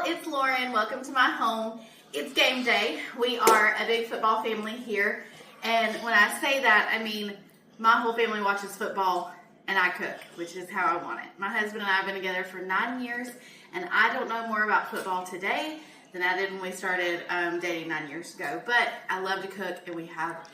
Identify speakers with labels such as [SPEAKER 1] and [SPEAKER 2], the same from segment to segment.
[SPEAKER 1] it's Lauren. Welcome to my home. It's game day. We are a big football family here. And when I say that, I mean my whole family watches football and I cook, which is how I want it. My husband and I have been together for 9 years, and I don't know more about football today than I did when we started dating 9 years ago. But I love to cook, and we have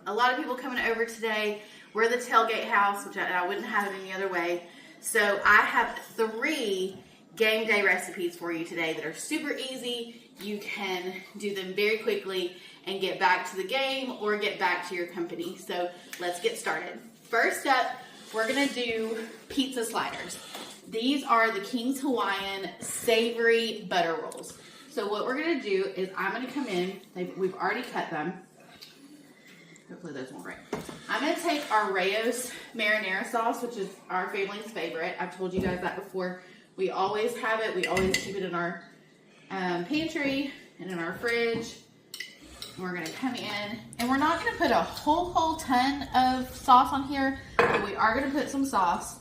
[SPEAKER 1] a lot of people coming over today. We're the tailgate house, which I wouldn't have it any other way. So I have 3 game day recipes for you today that are super easy. You can do them very quickly and get back to the game or get back to your company. So let's get started. First up, we're gonna do pizza sliders. These are the King's Hawaiian savory butter rolls. So what we're gonna do is I'm gonna come in, we've already cut them. Hopefully those won't break. I'm gonna take our Rayos marinara sauce, which is our family's favorite. I've told you guys that before. We always have it. We always keep it in our pantry and in our fridge. We're gonna come in, and we're not gonna put a whole ton of sauce on here, but we are gonna put some sauce,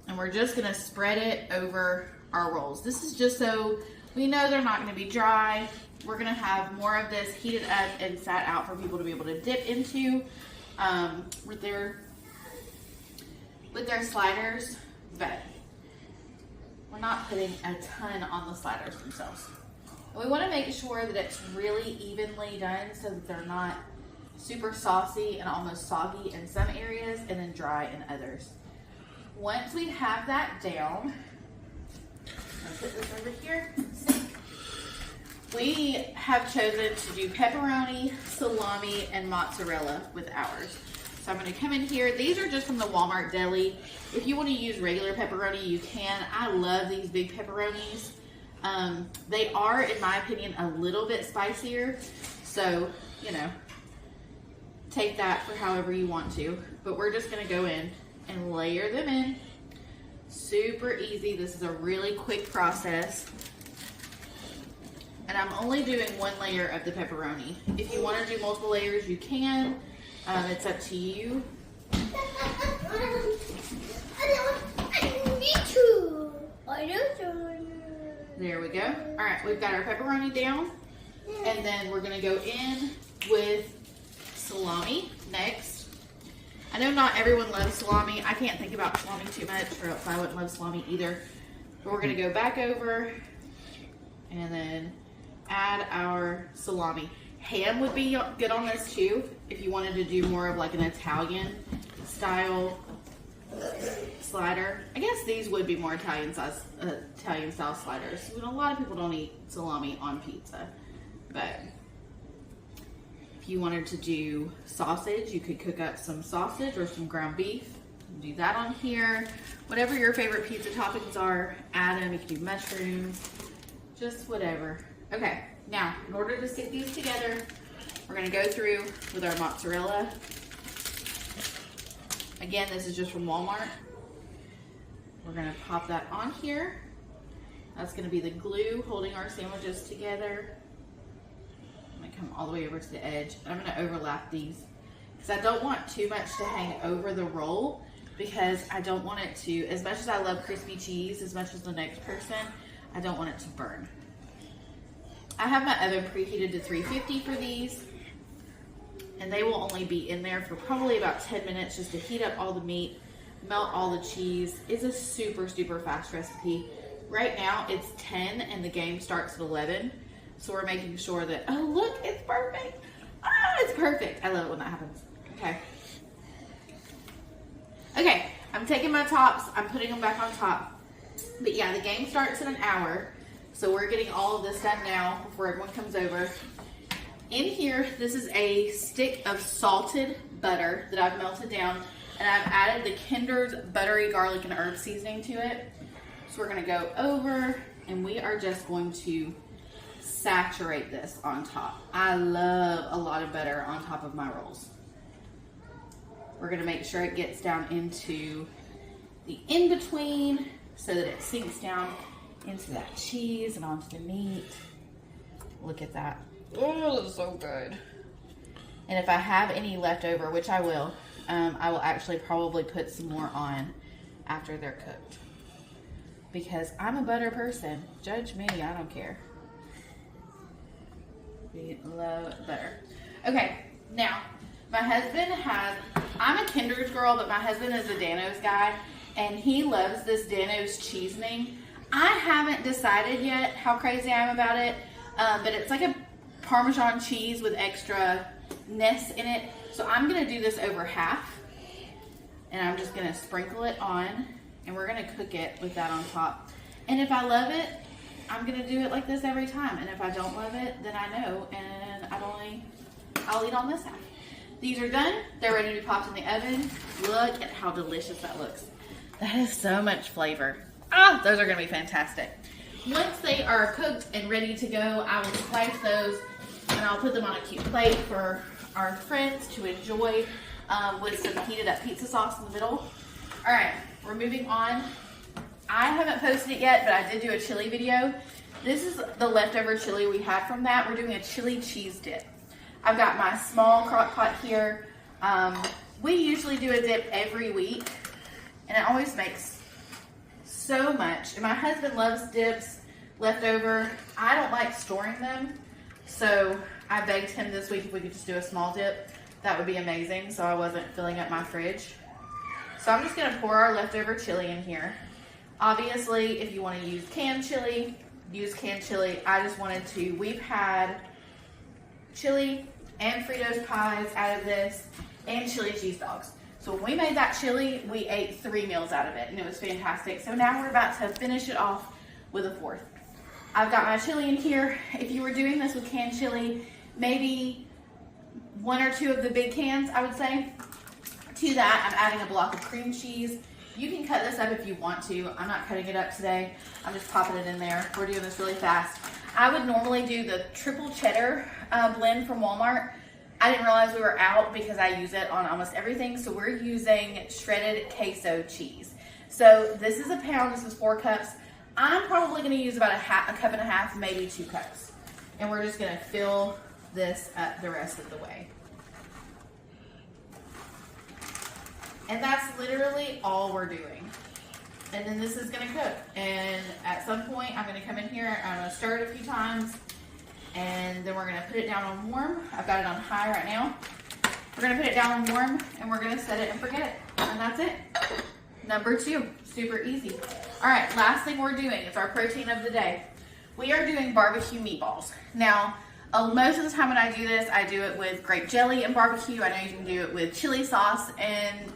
[SPEAKER 1] and we're just gonna spread it over our rolls. This is just so we know they're not gonna be dry. We're gonna have more of this heated up and sat out for people to be able to dip into with their sliders, but we're not putting a ton on the sliders themselves. And we want to make sure that it's really evenly done so that they're not super saucy and almost soggy in some areas and then dry in others. Once we have that down, I'll put this over here. We have chosen to do pepperoni, salami, and mozzarella with ours. So I'm going to come in here. These are just from the Walmart deli. If you want to use regular pepperoni, you can. I love these big pepperonis. They are, in my opinion, a little bit spicier. So, you know, take that for however you want to. But we're just going to go in and layer them in. Super easy. This is a really quick process. And I'm only doing 1 layer of the pepperoni. If you want to do multiple layers, you can. It's up to you. There we go. All right, we've got our pepperoni down. And then we're gonna go in with salami next. I know not everyone loves salami. I can't think about salami too much, or else I wouldn't love salami either. But we're gonna go back over and then add our salami. Ham would be good on this too, if you wanted to do more of like an Italian style slider. I guess these would be more Italian style sliders. A lot of people don't eat salami on pizza, but if you wanted to do sausage, you could cook up some sausage or some ground beef. Do that on here. Whatever your favorite pizza toppings are, add them. You can do mushrooms, just whatever. Okay, now in order to stick these together, we're gonna go through with our mozzarella. Again, this is just from Walmart. We're gonna pop that on here. That's gonna be the glue holding our sandwiches together. I'm gonna come all the way over to the edge. I'm gonna overlap these because I don't want too much to hang over the roll, because I don't want it to, as much as I love crispy cheese, as much as the next person, I don't want it to burn. I have my oven preheated to 350 for these, and they will only be in there for probably about 10 minutes just to heat up all the meat, melt all the cheese. It's a super fast recipe. Right now it's 10 and the game starts at 11, so we're making sure that, oh look, it's perfect. Ah, it's perfect. I love it when that happens. Okay, I'm taking my tops, I'm putting them back on top. But yeah, the game starts in an hour. So we're getting all of this done now before everyone comes over. In here, this is a stick of salted butter that I've melted down, and I've added the Kinder's buttery garlic and herb seasoning to it. So we're gonna go over, and we are just going to saturate this on top. I love a lot of butter on top of my rolls. We're gonna make sure it gets down into the in-between so that it sinks down into that cheese and onto the meat. Look at that. Oh, that's so good. And if I have any left over, which I will actually probably put some more on after they're cooked. because I'm a butter person. Judge me, I don't care. We love butter. Okay, now my husband I'm a Kinder's girl, but my husband is a Dano's guy, and he loves this Dano's cheesening. I haven't decided yet how crazy I am about it, but it's like a Parmesan cheese with extra ness in it. So I'm gonna do this over half, and I'm just gonna sprinkle it on, and we're gonna cook it with that on top. And if I love it, I'm gonna do it like this every time. And if I don't love it, then I know, and I'll eat on this half. These are done. They're ready to be popped in the oven. Look at how delicious that looks. That is so much flavor. Ah, those are gonna be fantastic. Once they are cooked and ready to go, I will slice those and I'll put them on a cute plate for our friends to enjoy with some heated up pizza sauce in the middle. All right, we're moving on. I haven't posted it yet, but I did do a chili video. This is the leftover chili we had from that. We're doing a chili cheese dip. I've got my small crock pot here. We usually do a dip every week, and it always makes so much. And my husband loves dips leftover. I don't like storing them, so I begged him this week if we could just do a small dip. That would be amazing, so I wasn't filling up my fridge. So I'm just gonna pour our leftover chili in here. Obviously, if you wanna use canned chili, use canned chili. I just wanted to, we've had chili and Fritos pies out of this, and chili cheese dogs. So when we made that chili, we ate 3 meals out of it, and it was fantastic. So now we're about to finish it off with a 4th. I've got my chili in here. If you were doing this with canned chili, maybe 1 or 2 of the big cans, I would say. To that, I'm adding a block of cream cheese. You can cut this up if you want to. I'm not cutting it up today. I'm just popping it in there. We're doing this really fast. I would normally do the triple cheddar blend from Walmart. I didn't realize we were out because I use it on almost everything. So we're using shredded queso cheese. So this is a pound, this is 4 cups. I'm probably gonna use about a cup and a half, maybe 2 cups. And we're just gonna fill this up the rest of the way. And that's literally all we're doing. And then this is gonna cook. And at some point, I'm gonna come in here, I'm gonna stir it a few times, and then we're gonna put it down on warm. I've got it on high right now. We're gonna put it down on warm, and we're gonna set it and forget it. And that's it. Number 2, super easy. All right, last thing we're doing is our protein of the day. We are doing barbecue meatballs. Now, most of the time when I do this, I do it with grape jelly and barbecue. I know you can do it with chili sauce and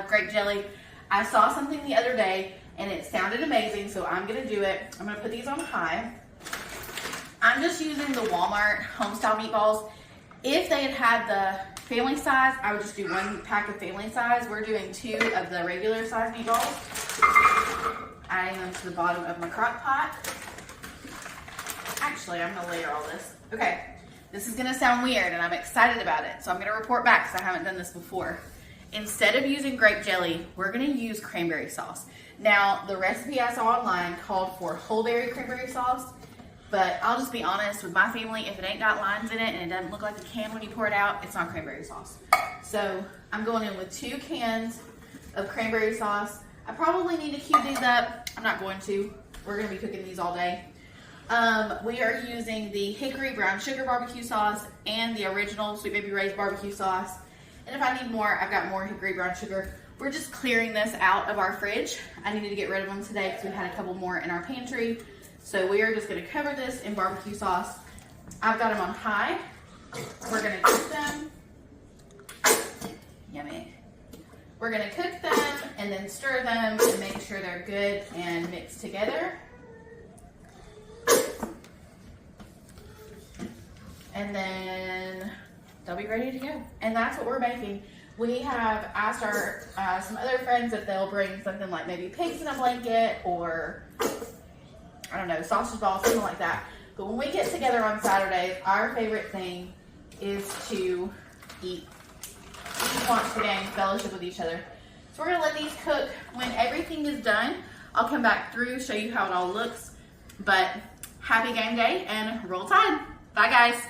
[SPEAKER 1] grape jelly. I saw something the other day and it sounded amazing, so I'm gonna do it. I'm gonna put these on high. I'm just using the Walmart homestyle meatballs. If they had the family size, I would just do 1 pack of family size. We're doing 2 of the regular size meatballs. Adding them to the bottom of my crock pot. Actually, I'm gonna layer all this. Okay, this is gonna sound weird and I'm excited about it, so I'm gonna report back because I haven't done this before. Instead of using grape jelly, we're gonna use cranberry sauce. Now, the recipe I saw online called for whole berry cranberry sauce, but I'll just be honest with my family, if it ain't got lines in it and it doesn't look like a can when you pour it out, it's not cranberry sauce. So I'm going in with 2 cans of cranberry sauce. I probably need to cube these up. I'm not going to. We're gonna be cooking these all day. We are using the hickory brown sugar barbecue sauce and the original Sweet Baby Ray's barbecue sauce. And if I need more, I've got more hickory brown sugar. We're just clearing this out of our fridge. I needed to get rid of them today because we had a couple more in our pantry. So we are just gonna cover this in barbecue sauce. I've got them on high. We're gonna cook them. Yummy. We're gonna cook them and then stir them and make sure they're good and mixed together. And then they'll be ready to go. And that's what we're making. We have asked our some other friends if they'll bring something like maybe pigs in a blanket or, I don't know, sausage balls, something like that. But when we get together on Saturdays, our favorite thing is to eat. Watch the game, fellowship with each other. So we're gonna let these cook. When everything is done, I'll come back through, show you how it all looks. But happy game day and roll tide. Bye guys.